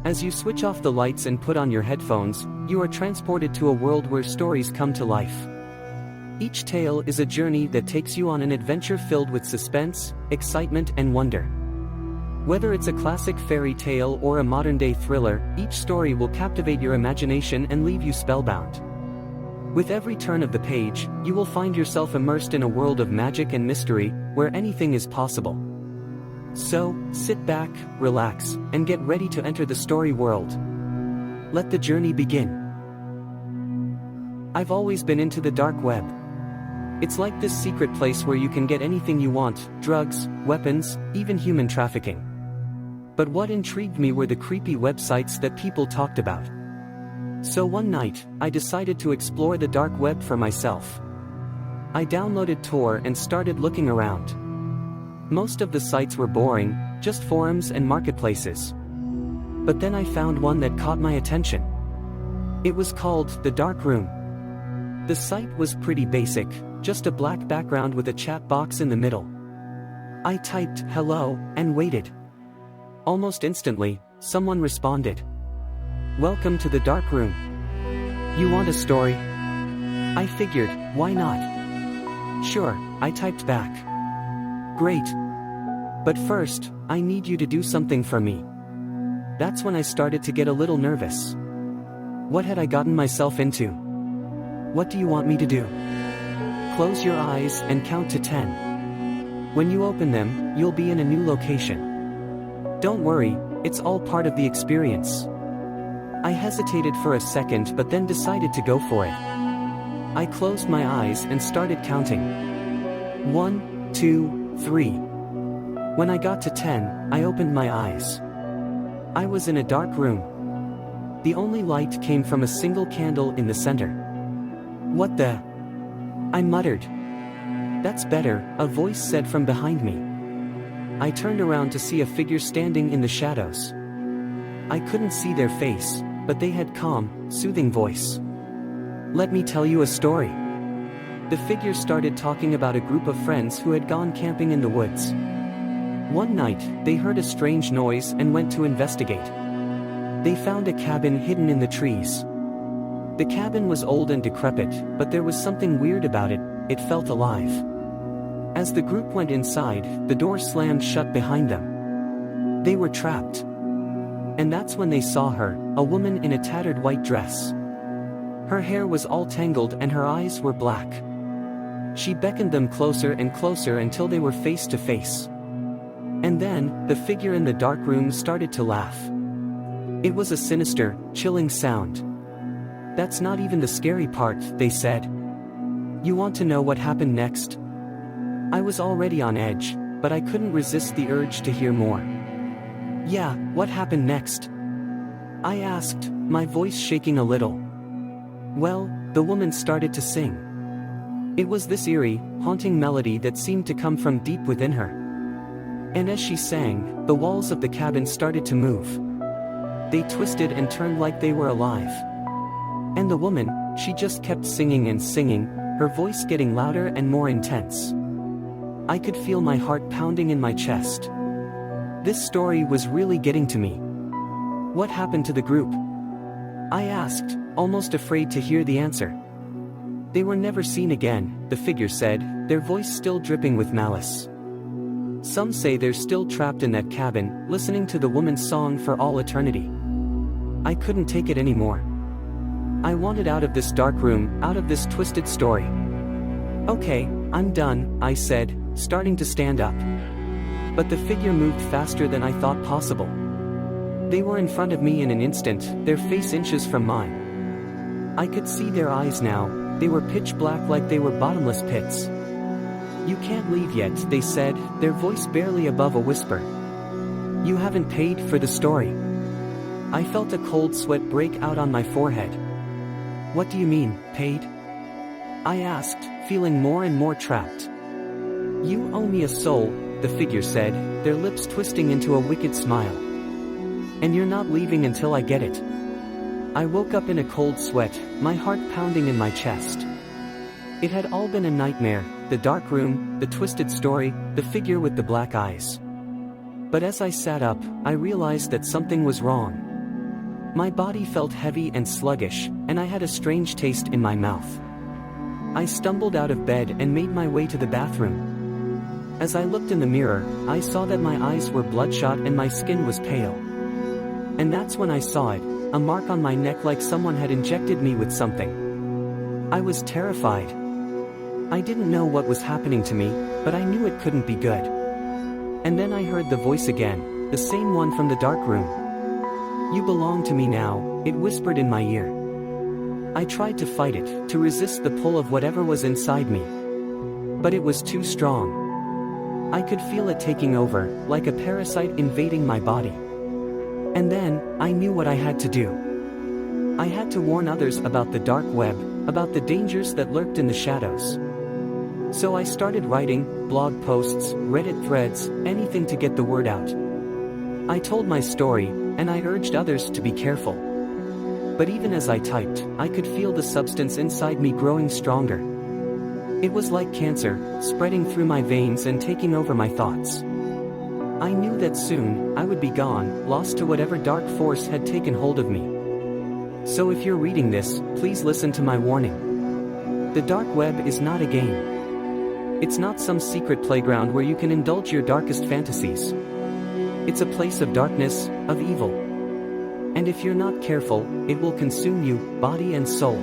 As you switch off the lights and put on your headphones, you are transported to a world where stories come to life. Each tale is a journey that takes you on an adventure filled with suspense, excitement, and wonder. Whether it's a classic fairy tale or a modern-day thriller, each story will captivate your imagination and leave you spellbound. With every turn of the page, you will find yourself immersed in a world of magic and mystery, where anything is possible. So, sit back, relax, and get ready to enter the story world. Let the journey begin. I've always been into the dark web. It's like this secret place where you can get anything you want: drugs, weapons, even human trafficking. But what intrigued me were the creepy websites that people talked about. So one night, I decided to explore the dark web for myself. I downloaded Tor and started looking around. Most of the sites were boring, just forums and marketplaces. But then I found one that caught my attention. It was called The Dark Room. The site was pretty basic, just a black background with a chat box in the middle. I typed "hello" and waited. Almost instantly, someone responded. "Welcome to the dark room. You want a story?" I figured, why not? "Sure," I typed back. "Great. But first, I need you to do something for me." That's when I started to get a little nervous. What had I gotten myself into? "What do you want me to do?" "Close your eyes and count to 10. When you open them, you'll be in a new location. Don't worry, it's all part of the experience." I hesitated for a second but then decided to go for it. I closed my eyes and started counting. 1, 2, 3. When I got to 10, I opened my eyes. I was in a dark room. The only light came from a single candle in the center. "What the?" I muttered. "That's better," a voice said from behind me. I turned around to see a figure standing in the shadows. I couldn't see their face, but they had calm, soothing voice. "Let me tell you a story." The figure started talking about a group of friends who had gone camping in the woods. One night, they heard a strange noise and went to investigate. They found a cabin hidden in the trees. The cabin was old and decrepit, but there was something weird about it. It felt alive. As the group went inside, the door slammed shut behind them. They were trapped. And that's when they saw her, a woman in a tattered white dress. Her hair was all tangled and her eyes were black. She beckoned them closer and closer until they were face to face. And then, the figure in the dark room started to laugh. It was a sinister, chilling sound. "That's not even the scary part," they said. "You want to know what happened next?" I was already on edge, but I couldn't resist the urge to hear more. "Yeah, what happened next?" I asked, my voice shaking a little. "Well," the woman started to sing. It was this eerie, haunting melody that seemed to come from deep within her. And as she sang, the walls of the cabin started to move. They twisted and turned like they were alive. And the woman, she just kept singing and singing, her voice getting louder and more intense. I could feel my heart pounding in my chest. This story was really getting to me. "What happened to the group?" I asked, almost afraid to hear the answer. "They were never seen again," the figure said, their voice still dripping with malice. "Some say they're still trapped in that cabin, listening to the woman's song for all eternity." I couldn't take it anymore. I wanted out of this dark room, out of this twisted story. "Okay, I'm done," I said, starting to stand up. But the figure moved faster than I thought possible. They were in front of me in an instant, their face inches from mine. I could see their eyes now, they were pitch black like they were bottomless pits. "You can't leave yet," they said, their voice barely above a whisper. "You haven't paid for the story." I felt a cold sweat break out on my forehead. "What do you mean, paid?" I asked, feeling more and more trapped. "You owe me a soul," the figure said, their lips twisting into a wicked smile. "And you're not leaving until I get it." I woke up in a cold sweat, my heart pounding in my chest. It had all been a nightmare, the dark room, the twisted story, the figure with the black eyes. But as I sat up, I realized that something was wrong. My body felt heavy and sluggish, and I had a strange taste in my mouth. I stumbled out of bed and made my way to the bathroom. As I looked in the mirror, I saw that my eyes were bloodshot and my skin was pale. And that's when I saw it, a mark on my neck like someone had injected me with something. I was terrified. I didn't know what was happening to me, but I knew it couldn't be good. And then I heard the voice again, the same one from the dark room. "You belong to me now," it whispered in my ear. I tried to fight it, to resist the pull of whatever was inside me. But it was too strong. I could feel it taking over, like a parasite invading my body. And then, I knew what I had to do. I had to warn others about the dark web, about the dangers that lurked in the shadows. So I started writing, blog posts, Reddit threads, anything to get the word out. I told my story, and I urged others to be careful. But even as I typed, I could feel the substance inside me growing stronger. It was like cancer, spreading through my veins and taking over my thoughts. I knew that soon, I would be gone, lost to whatever dark force had taken hold of me. So if you're reading this, please listen to my warning. The dark web is not a game. It's not some secret playground where you can indulge your darkest fantasies. It's a place of darkness, of evil. And if you're not careful, it will consume you, body and soul.